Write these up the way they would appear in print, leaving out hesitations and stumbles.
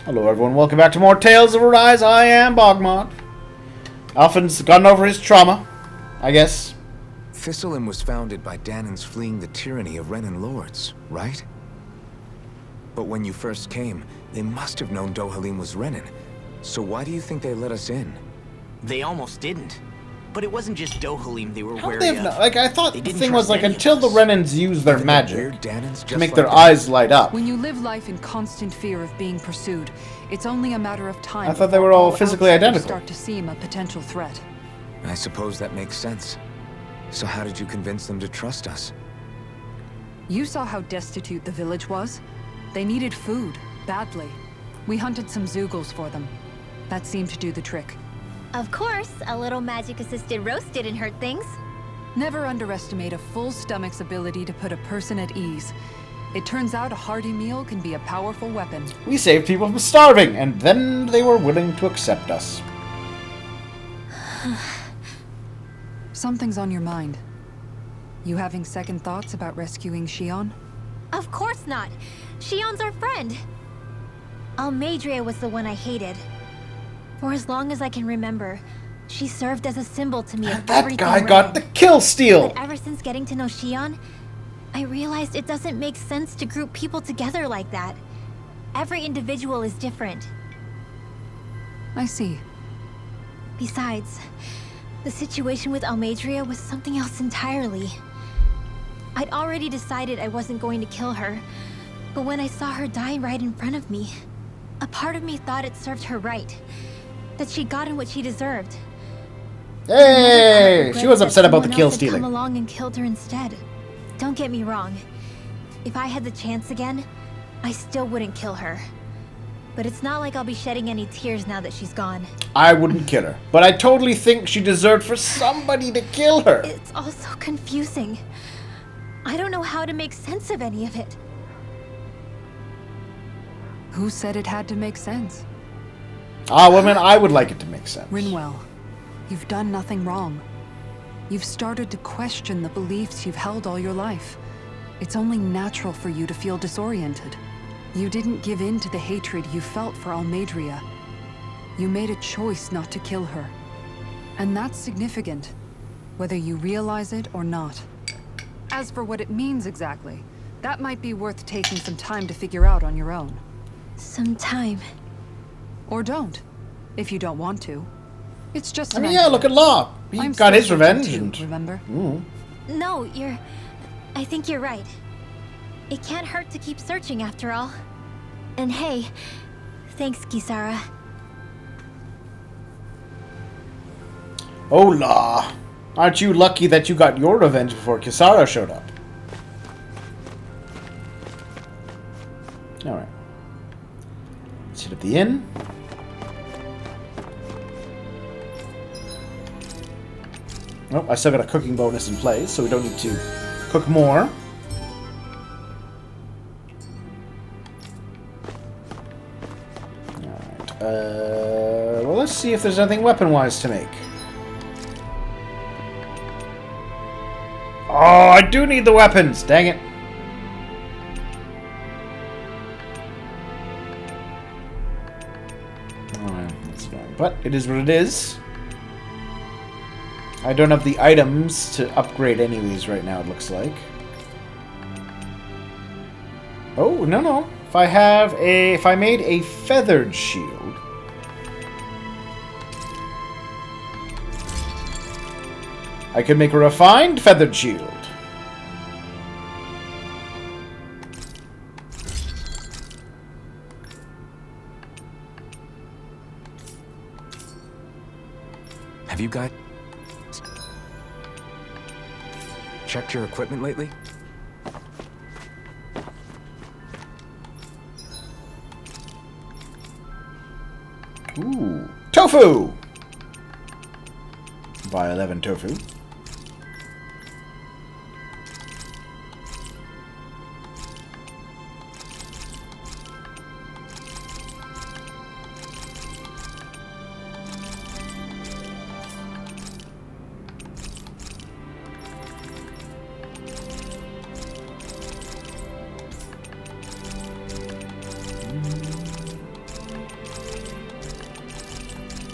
Hello everyone, welcome back to more Tales of Arise. I am BogMod. Alphen's gotten over his trauma, I guess. Thistlein was founded by Danans fleeing the tyranny of Renan lords, right? But when you first came, they must have known Dohalim was Renan. So why do you think they let us in? They almost didn't. But it wasn't just Dohalim they were How wary they of. like, I thought They the didn't thing was trust like any of until the us. Renans use their Even the magic weird Danans to just make like their them? eyes light up. When you live life in constant fear of being pursued, it's only a matter of time. I thought they before were all physically outsiders identical. Start to seem a potential threat. I suppose that makes sense. So how did you convince them to trust us? You saw how destitute the village was. They needed food, badly. We hunted some Zeugles for them. That seemed to do the trick. Of course, a little magic-assisted roast didn't hurt things. Never underestimate a full stomach's ability to put a person at ease. It turns out a hearty meal can be a powerful weapon. We saved people from starving, and then they were willing to accept us. Something's on your mind. You having second thoughts about rescuing Shion? Of course not. Shion's our friend. Almadria was the one I hated. For as long as I can remember, she served as a symbol to me of That everything guy got the Renan. kill steal. But ever since getting to know Shion, I realized it doesn't make sense to group people together like that. Every individual is different. I see. Besides, the situation with Almadria was something else entirely. I'd already decided I wasn't going to kill her, but when I saw her die right in front of me, a part of me thought it served her right. That she'd gotten what she deserved. Hey, she was upset about the kill Come stealing. along and killed her instead. Don't get me wrong. If I had the chance again, I still wouldn't kill her. But it's not like I'll be shedding any tears now that she's gone. I wouldn't kill her, but I totally think she deserved for somebody to kill her. It's all so confusing. I don't know how to make sense of any of it. Who said it had to make sense? Ah, women, I would like it to make sense. Rinwell, you've done nothing wrong. You've started to question the beliefs you've held all your life. It's only natural for you to feel disoriented. You didn't give in to the hatred you felt for Almadria. You made a choice not to kill her. And that's significant, whether you realize it or not. As for what it means exactly, that might be worth taking some time to figure out on your own. Some time. Or don't, if you don't want to. It's just I an mean, yeah, idea. look at Law. He I'm got still his searching revenge. too, And remember? No, I think you're right. It can't hurt to keep searching after all. And hey, thanks, Kisara. Oh, Law. Aren't you lucky that you got your revenge before Kisara showed up? Alright. Let's hit up the inn. Oh, I still got a cooking bonus in place, so we don't need to cook more. Alright. Well, let's see if there's anything weapon-wise to make. Oh, I do need the weapons! Dang it. Alright, that's annoying. But it is what it is. I don't have the items to upgrade anyways right now, it looks like. Oh, no. If I made a feathered shield. I could make a refined feathered shield. Have you guys checked your equipment lately? Ooh. Tofu! Buy 11 tofu.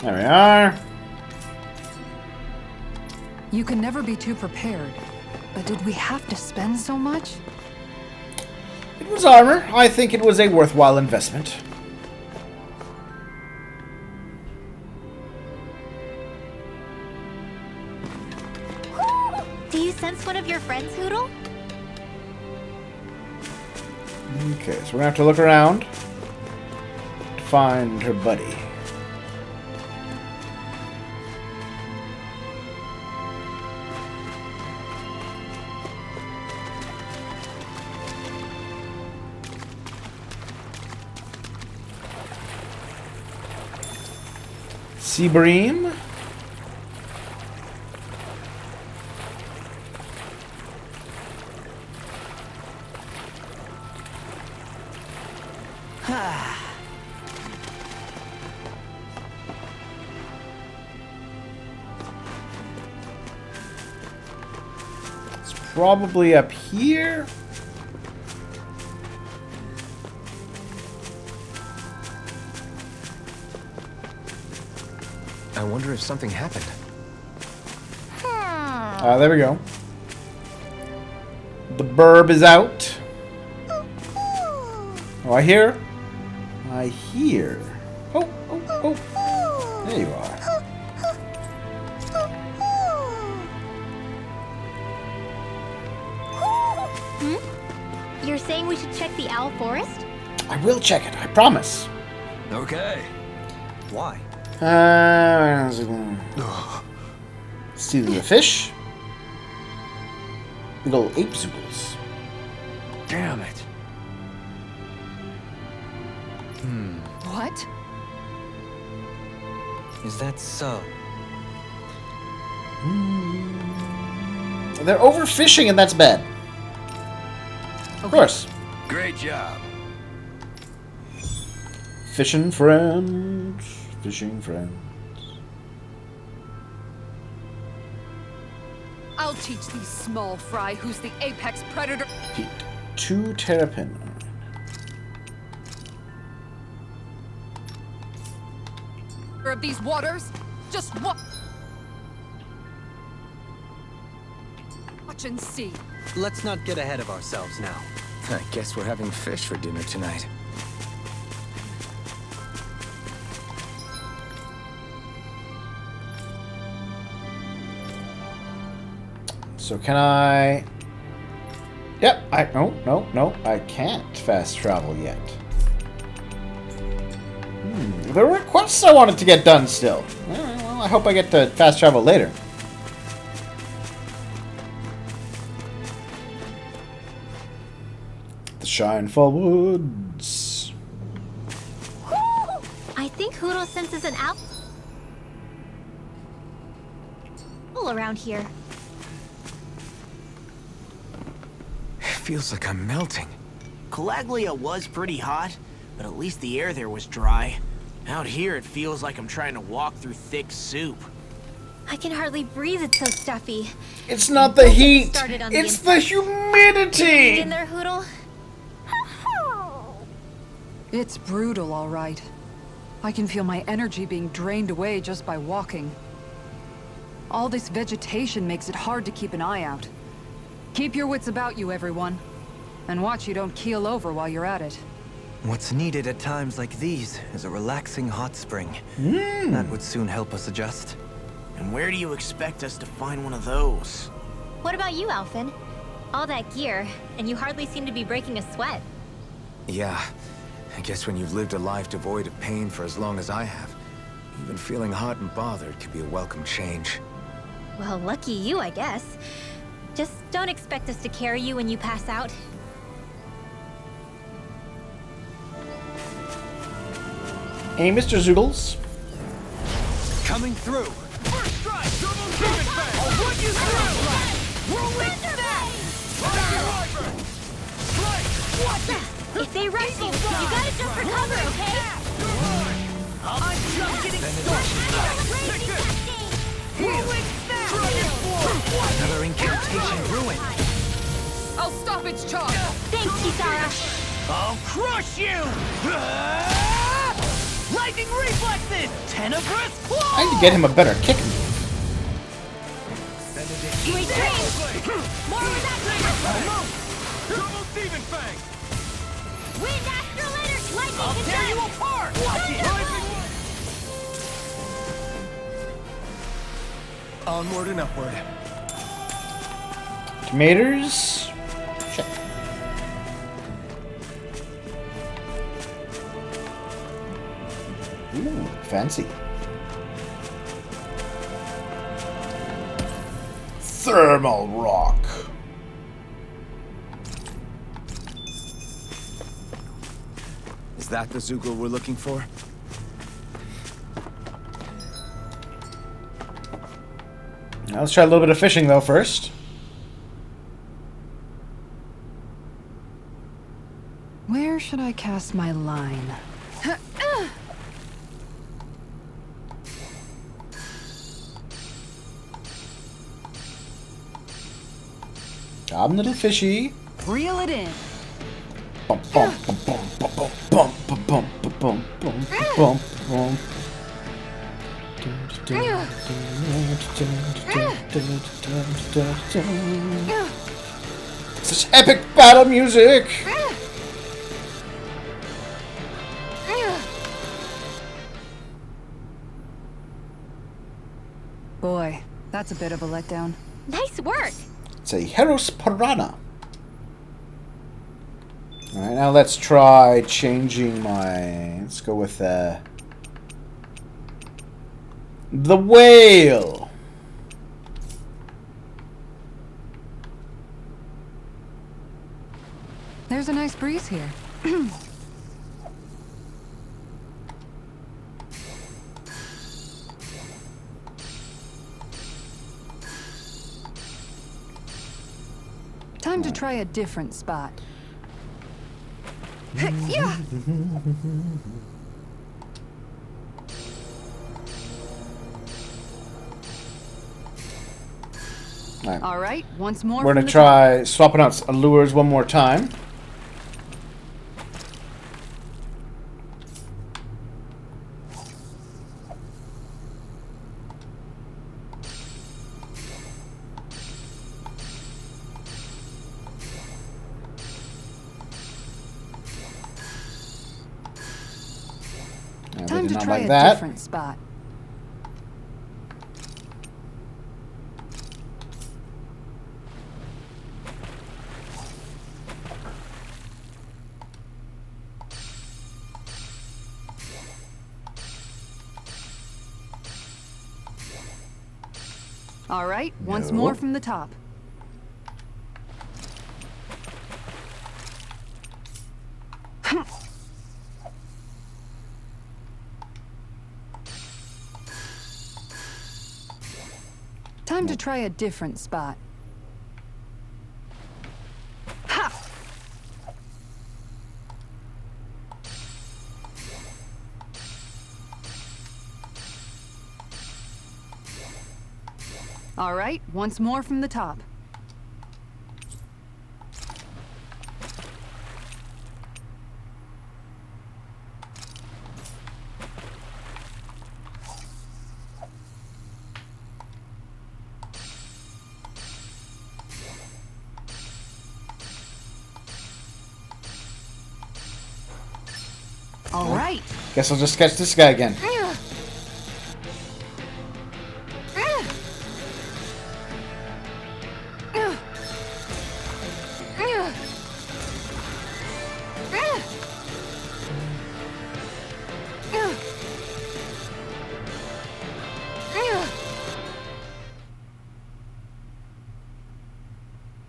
There we are. You can never be too prepared. But did we have to spend so much? It was armor. I think it was a worthwhile investment. Do you sense one of your friends, Hoodle? Okay, so we're gonna have to look around to find her buddy. Seabream. It's probably up here. I wonder if something happened. There we go. The burb is out. Oh, I hear. I hear. Oh, oh, oh. There you are. You're saying we should check the owl forest? I will check it, I promise. Okay. Why? See the fish. Big old ape zoogles. Damn it. What? Is that so? They're overfishing and that's bad. Of course. Great job. Fishing friends. Fishing friends. I'll teach these small fry who's the apex predator. Heat. 2 terrapin. Of these waters. Just watch and see. Let's not get ahead of ourselves now. I guess we're having fish for dinner tonight. So can I... Yep, no, I can't fast travel yet. There were quests I wanted to get done still. Well, I hope I get to fast travel later. The Shinefall Woods. I think Hoodle senses an owl around here. Feels like I'm melting. Calaglia was pretty hot, but at least the air there was dry. Out here, it feels like I'm trying to walk through thick soup. I can hardly breathe, it's so stuffy. It's not the heat. Started on the It's inside. the humidity. In there, Hoodle? It's brutal, all right. I can feel my energy being drained away just by walking. All this vegetation makes it hard to keep an eye out. Keep your wits about you, everyone. And watch you don't keel over while you're at it. What's needed at times like these is a relaxing hot spring. That would soon help us adjust. And where do you expect us to find one of those? What about you, Alphen? All that gear, and you hardly seem to be breaking a sweat. Yeah, I guess when you've lived a life devoid of pain for as long as I have, even feeling hot and bothered could be a welcome change. Well, lucky you, I guess. Just don't expect us to carry you when you pass out. Hey, Mr. Zoogles. Coming through. First strike, double demon fang. I'll run you through. Whirlwind smash. If they rush you, you gotta jump for cover, okay? I'm just getting Another incantation ruined. I'll stop its charge! Thanks, Kisara. I'll crush you! Lightning reflexes! Tenebrous claw! I need to get him a better kick move. Sweet dreams! More with that Double Demon Fang! Wind Astrolator! Lightning I'll tear you Contempt! apart! Watch it! Onward and upward. Tomatoes. Check. Ooh, fancy. Thermal rock. Is that the Zugel we're looking for? Now let's try a little bit of fishing though first. Where should I cast my line? Job, little fishy. Reel it in. Bum, bum, bum, bum, bum, bum, bum, bum, bum, bum, bum, bum. Such epic battle music! Boy, that's a bit of a letdown. Nice work! It's a Heros Piranha. Alright, now let's try changing my... Let's go with the whale. There's a nice breeze here. Time to try a different spot. Yeah. All right, once more. We're gonna try swapping out lures one more time. Time to not try like a that. different spot. All right, once more from the top. Time to try a different spot. Ha! All right, once more from the top. All right. Guess I'll just catch this guy again.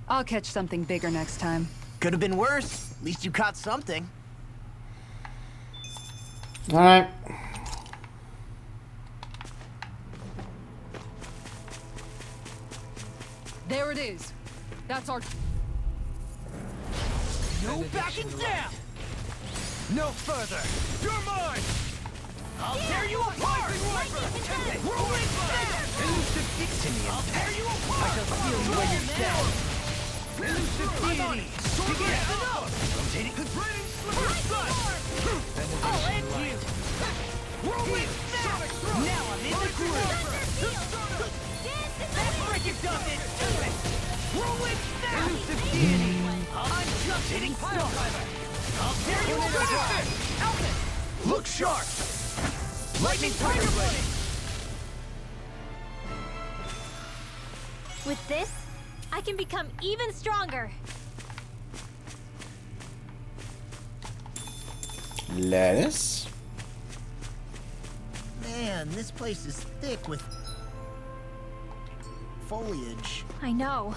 I'll catch something bigger next time. Could have been worse. At least you caught something. Alright. There it is. That's our... No backing down! No further! You're mine! I'll tear you apart! Rolling fire! Elusive Dixinian! I'll tear you apart! I shall feel you when you're dead! Elusive deity! Begin enough! Rotating constraining slippery strike! I'll end you! Alphen! Look sharp! Lightning Tiger Blade! With this, I can become even stronger. Lettuce. Man, this place is thick with foliage. I know.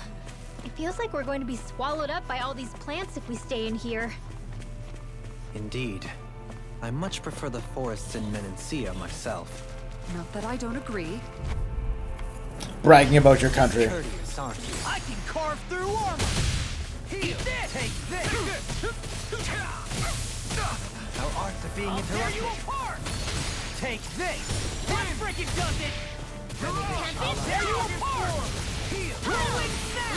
It feels like we're going to be swallowed up by all these plants if we stay in here. Indeed. I much prefer the forests in Menancia myself. Not that I don't agree. Bragging about your country. Courteous, aren't you? I can carve through armor! Heal! Take this! Our arts are being interrupted. I'll tear you apart! Take this! That freaking does it! I'll tear you apart! Heal! Rolling snap!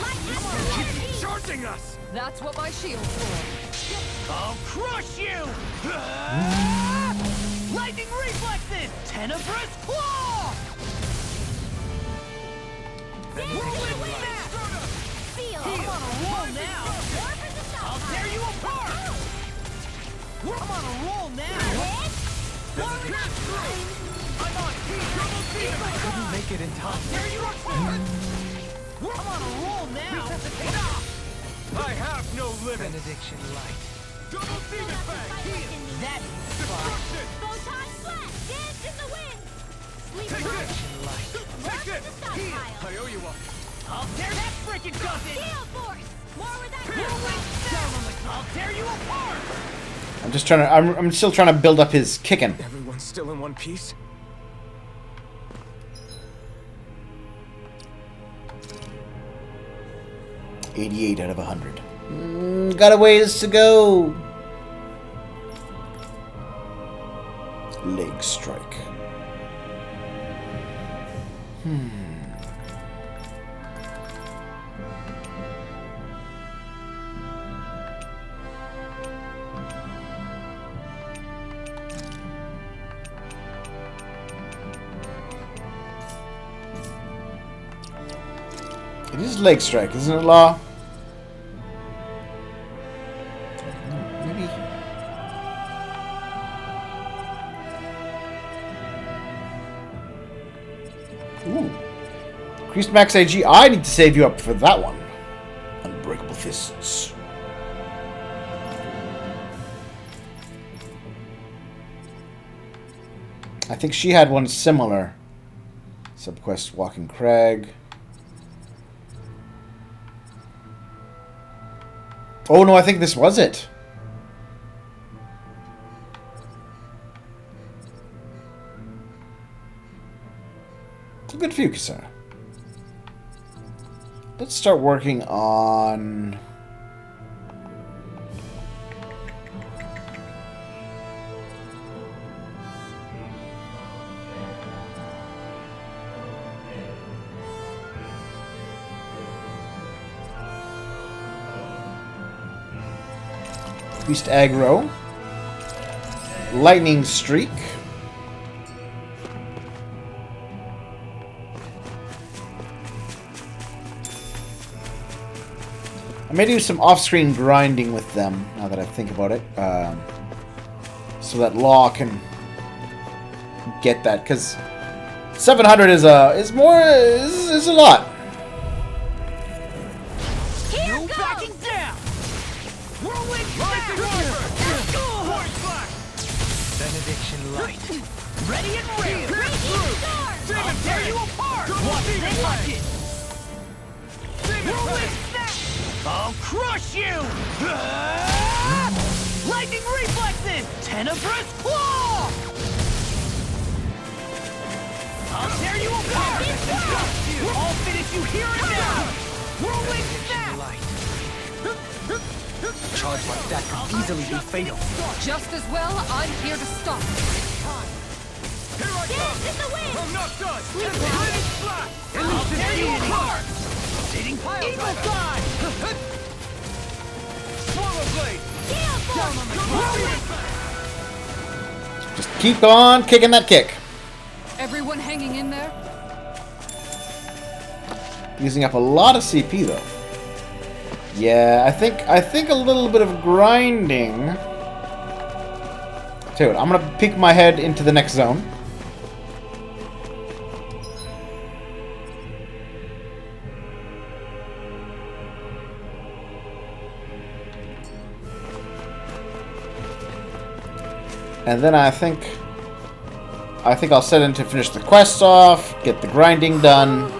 Keep charging us! That's what my shield's for. I'll crush you! Lightning reflexes! Tenebrous claw! Rolling snap! Feel! I'm on a roll now! I'll tear you apart! I'm on a roll now! I'm on heat! Couldn't make it in time. Tear you apart! I'm on a roll now! I have no limit! Benediction light. Double demon bang! That destruction! Photon flash! Dance in the wind! Sleep Take well. this! Light. Take this! Heal. I owe you one! I'll tear that freaking does it! Heal force! More with that I'll tear you apart! I'm just trying to. I'm still trying to build up his kicking. Everyone's still in one piece? 88 out of 100. Got a ways to go. Leg strike. It is leg strike, isn't it, Law? Maybe. Ooh. Increased max AG. I need to save you up for that one. Unbreakable fists. I think she had one similar. Subquest Walking Crag. Oh no, I think this was it. Good for you, Kasara. Let's start working on... Beast Aggro. Lightning Streak. I may do some off-screen grinding with them, now that I think about it. So that Law can get that, because 700 is a lot. No backing down! Whirlwind Benediction light. ready and real! I'll tear you apart! Watch this bucket! Whirlwind snap! I'll crush you! Lightning reflexes! Tenebrous claw! I'll tear you apart! I'll finish you here and now! Whirlwind snap! Light. A charge like that could easily be fatal. Just as well, I'm here to stop. Here I come! in the wind! I'm not done! Sleep Lightning flash! I'll tear you apart! Sitting pile Eagle Guy! Swallow blade! Just keep on kicking that kick. Everyone hanging in there? Using up a lot of CP though. Yeah, I think a little bit of grinding Dude, I'm gonna peek my head into the next zone. And then I think I'll set in to finish the quests off, get the grinding done.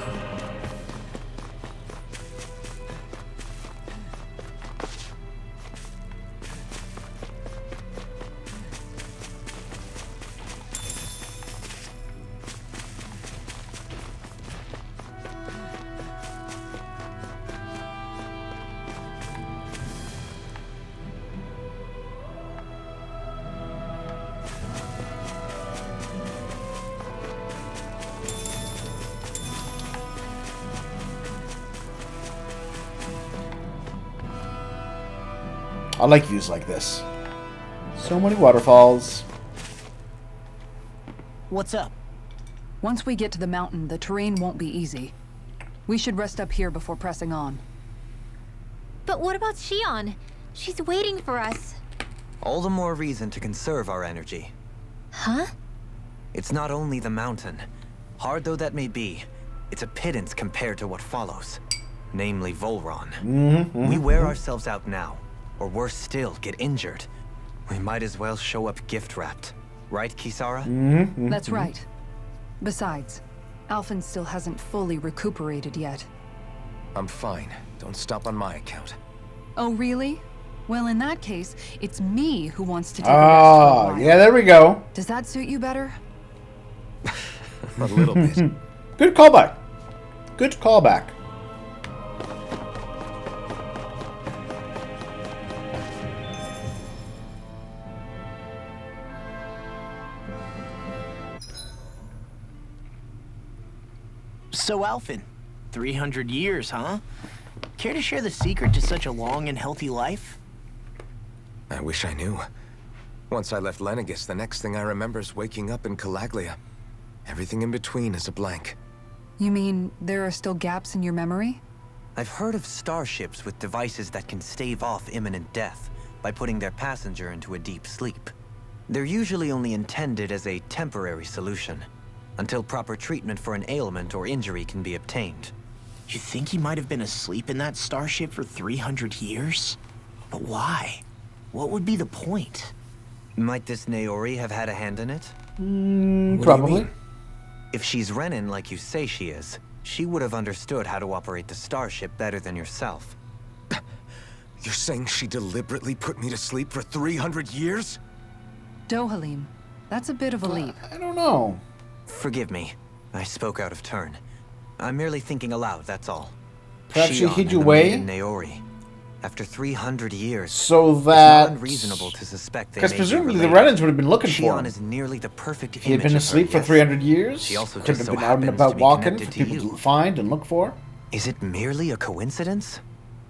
I like views like this. So many waterfalls. What's up? Once we get to the mountain, the terrain won't be easy. We should rest up here before pressing on. But what about Shion? She's waiting for us. All the more reason to conserve our energy. Huh? It's not only the mountain. Hard though that may be, it's a pittance compared to what follows. Namely Volron. We wear ourselves out now, or worse still, get injured. We might as well show up gift-wrapped. Right, Kisara? That's right. Besides, Alphen still hasn't fully recuperated yet. I'm fine. Don't stop on my account. Oh, really? Well, in that case, it's me who wants to take a rest for a while. Yeah, there we go. Does that suit you better? A little bit. Good callback. Good callback. So, Alphen, 300 years, huh? Care to share the secret to such a long and healthy life? I wish I knew. Once I left Lenegis, the next thing I remember is waking up in Calaglia. Everything in between is a blank. You mean there are still gaps in your memory? I've heard of starships with devices that can stave off imminent death by putting their passenger into a deep sleep. They're usually only intended as a temporary solution, until proper treatment for an ailment or injury can be obtained. You think he might have been asleep in that starship for 300 years? But why? What would be the point? Might this Naori have had a hand in it? What do you Probably. mean? If she's Renin like you say she is, she would have understood how to operate the starship better than yourself. You're saying she deliberately put me to sleep for 300 years? Dohalim, that's a bit of a leap. I don't know. Forgive me. I spoke out of turn. I'm merely thinking aloud, that's all. Perhaps she Shion hid and you the away? maiden Naori. After 300 years, So it's that... not unreasonable to suspect they Because may be presumably the related. Renans would have been looking for Shion him. is nearly the perfect He had image been of her, asleep for yes. 300 years. She also Could just have so been out and happens about to be walking for connected to people you. to find and look for. Is it merely a coincidence?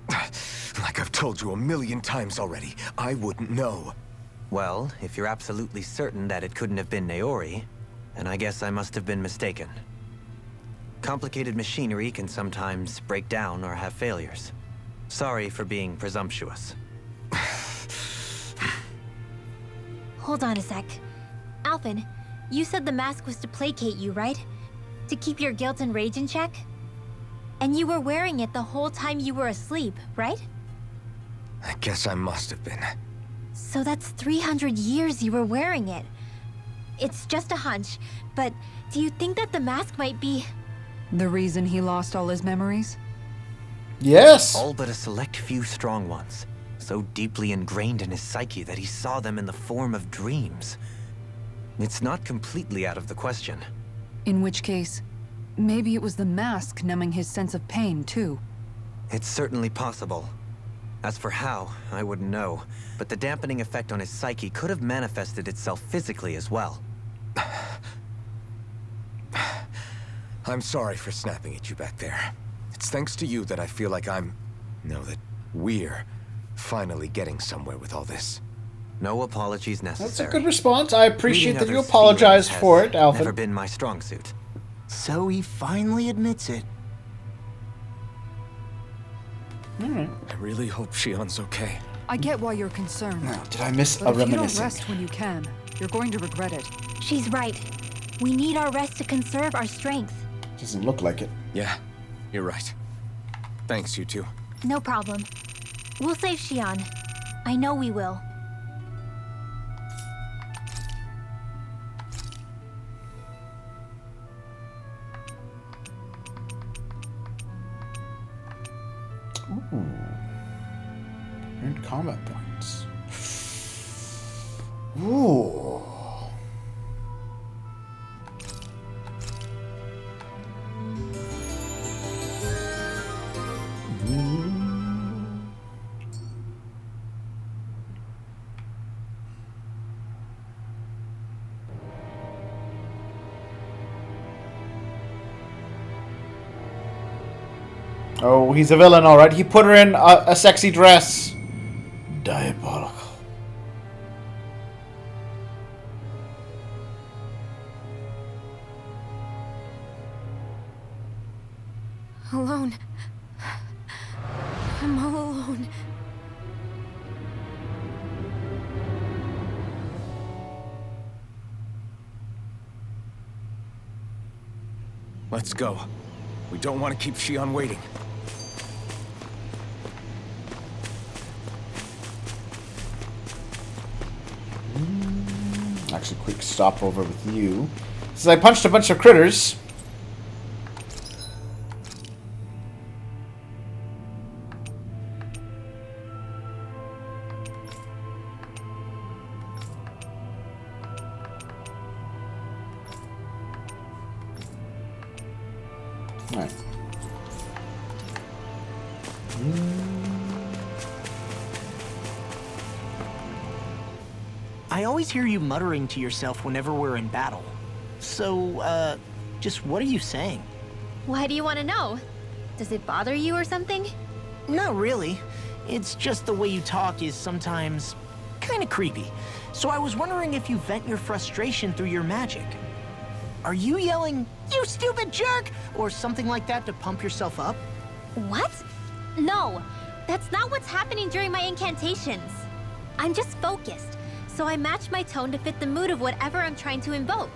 Like I've told you 1,000,000 times already, I wouldn't know. Well, if you're absolutely certain that it couldn't have been Naori, then I guess I must have been mistaken. Complicated machinery can sometimes break down or have failures. Sorry for being presumptuous. Hold on a sec. Alphen, you said the mask was to placate you, right? To keep your guilt and rage in check? And you were wearing it the whole time you were asleep, right? I guess I must have been. So that's 300 years you were wearing it. It's just a hunch, but do you think that the mask might be... The reason he lost all his memories? Yes. All but a select few strong ones, so deeply ingrained in his psyche that he saw them in the form of dreams. It's not completely out of the question. In which case, maybe it was the mask numbing his sense of pain, too. It's certainly possible. As for how, I wouldn't know, but the dampening effect on his psyche could have manifested itself physically as well. I'm sorry for snapping at you back there. It's thanks to you that I feel like that we're finally getting somewhere with all this. No apologies That's necessary. a good response. I appreciate Reading that you others' apologize feelings for has it, Alphen. Never been my strong suit. So he finally admits it. I really hope Shion's okay. I get why you're concerned. Now, did I miss But a if you don't reminiscing? rest when you can, You're going to regret it. She's right. We need our rest to conserve our strength. Doesn't look like it. Yeah, you're right. Thanks, you two. No problem. We'll save Xian. I know we will. Ooh. Earned combat points. Ooh. Oh, he's a villain, alright. He put her in a sexy dress. Diabolical. Alone. I'm all alone. Let's go. We don't want to keep Xian waiting. Actually, quick stopover with you. Since I punched a bunch of critters. Alright. I always hear you muttering to yourself whenever we're in battle. So, just what are you saying? Why do you want to know? Does it bother you or something? Not really. It's just the way you talk is sometimes kind of creepy. So I was wondering if you vent your frustration through your magic. Are you yelling, "You stupid jerk," or something like that to pump yourself up? What? No, that's not what's happening during my incantations. I'm just focused, so I match my tone to fit the mood of whatever I'm trying to invoke.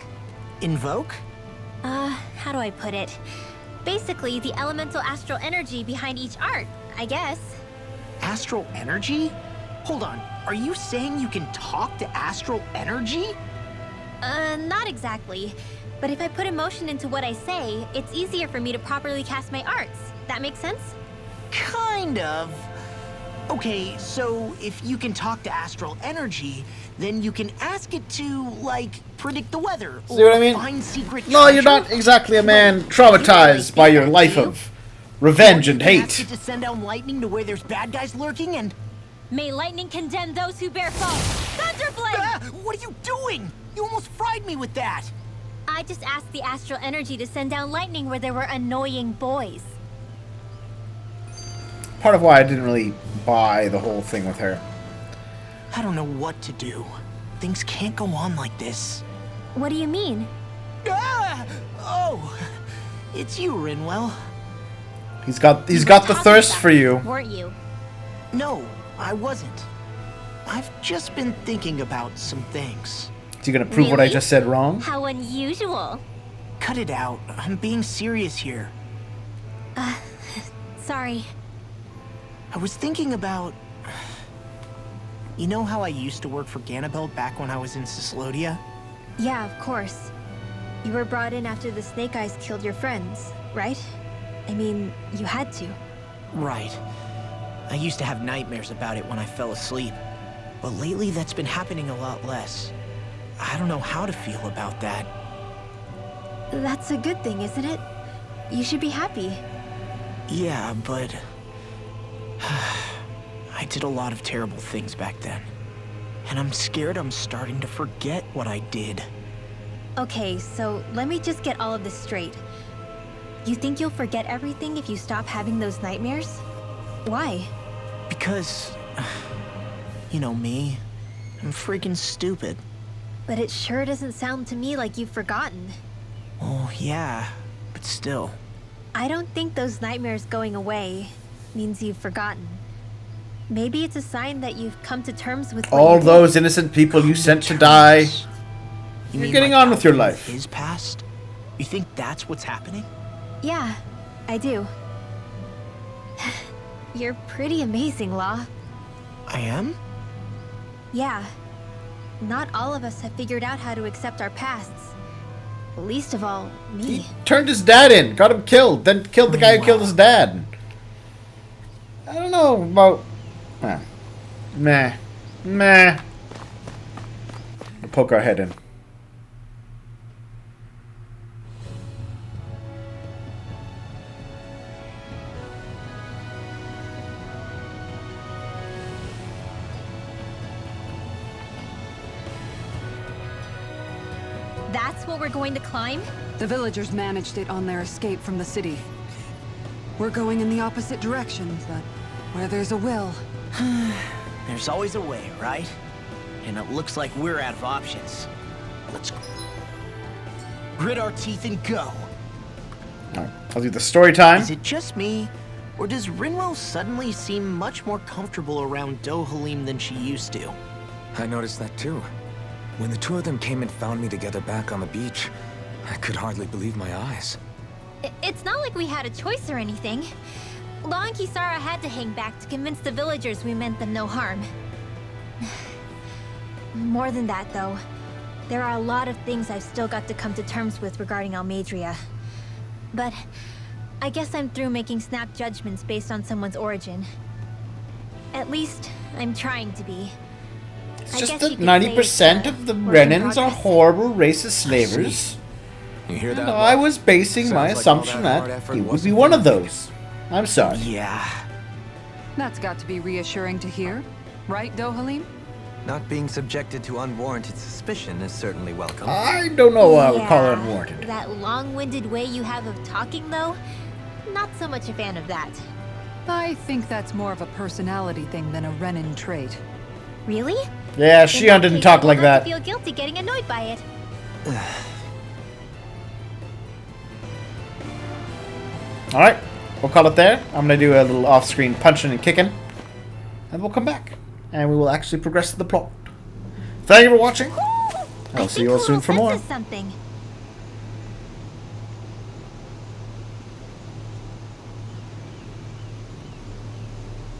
Invoke? How do I put it? Basically, the elemental astral energy behind each art, I guess. Astral energy? Hold on, are you saying you can talk to astral energy? Not exactly. But if I put emotion into what I say, it's easier for me to properly cast my arts. That makes sense? Kind of. Okay, so if you can talk to astral energy, then you can ask it to, like, predict the weather. See what I mean? Find secret No, you're treasure. not exactly a man traumatized by your life of revenge and Or you can ask hate. it to send down lightning to where there's bad guys lurking and... May lightning condemn those who bear false. Thunderblade! Ah, what are you doing? You almost fried me with that. I just asked the astral energy to send down lightning where there were annoying boys. Part of why I didn't really buy the whole thing with her. I don't know what to do. Things can't go on like this. What do you mean? Ah! Oh, it's you, Rinwell. He's got the Talking thirst about for it, you. Weren't you? No, I wasn't. I've just been thinking about some things. Is he gonna prove what I Really? just said wrong? How unusual. Cut it out. I'm being serious here. Sorry. I was thinking about... You know how I used to work for Ganabelt back when I was in Ciclodia? Yeah, of course. You were brought in after the Snake Eyes killed your friends, right? I mean, you had to. Right. I used to have nightmares about it when I fell asleep. But lately that's been happening a lot less. I don't know how to feel about that. That's a good thing, isn't it? You should be happy. Yeah, but... I did a lot of terrible things back then. And I'm scared I'm starting to forget what I did. Okay, so let me just get all of this straight. You think you'll forget everything if you stop having those nightmares? Why? Because... You know me. I'm freaking stupid. But it sure doesn't sound to me like you've forgotten. Oh, yeah. But still. I don't think those nightmares going away means you've forgotten. Maybe it's a sign that you've come to terms with what All you did. those innocent people you sent to die. You're mean getting like on with your Alphen life. His past? You think that's what's happening? Yeah, I do. You're pretty amazing, Law. I am? Yeah. Not all of us have figured out how to accept our pasts. Least of all, me. He turned his dad in, got him killed, then killed the guy who killed his dad. I don't know about... Meh. We'll poke our head in. That's what we're going to climb? The villagers managed it on their escape from the city. We're going in the opposite direction, but where there's a will. There's always a way, right? And it looks like we're out of options. Let's grit our teeth and go. Alright, I'll do the story time. Is it just me, or does Rinwell suddenly seem much more comfortable around Dohalim than she used to? I noticed that too. When the two of them came and found me together back on the beach, I could hardly believe my eyes. It's not like we had a choice or anything. Law and Kisara had to hang back to convince the villagers we meant them no harm. More than that, though. There are a lot of things I've still got to come to terms with regarding Almedria. But I guess I'm through making snap judgments based on someone's origin. At least, I'm trying to be. It's just that 90% of the Renans are horrible racist slavers. You hear that? And I was basing my Sounds like all assumption that hard that effort he would be wasn't one of for those. I'm sorry. Yeah. That's got to be reassuring to hear, right, Dohalim? Not being subjected to unwarranted suspicion is certainly welcome. I don't know what I would call it unwarranted. That long-winded way you have of talking, though, not so much a fan of that. I think that's more of a personality thing than a Renan trait. Really? Yeah, In Shion that didn't case, talk I like will not that. feel guilty getting annoyed by it. Alright, we'll call it there. I'm going to do a little off-screen punching and kicking. And we'll come back. And we will actually progress to the plot. Thank you for watching. I'll see you all soon for more. Something.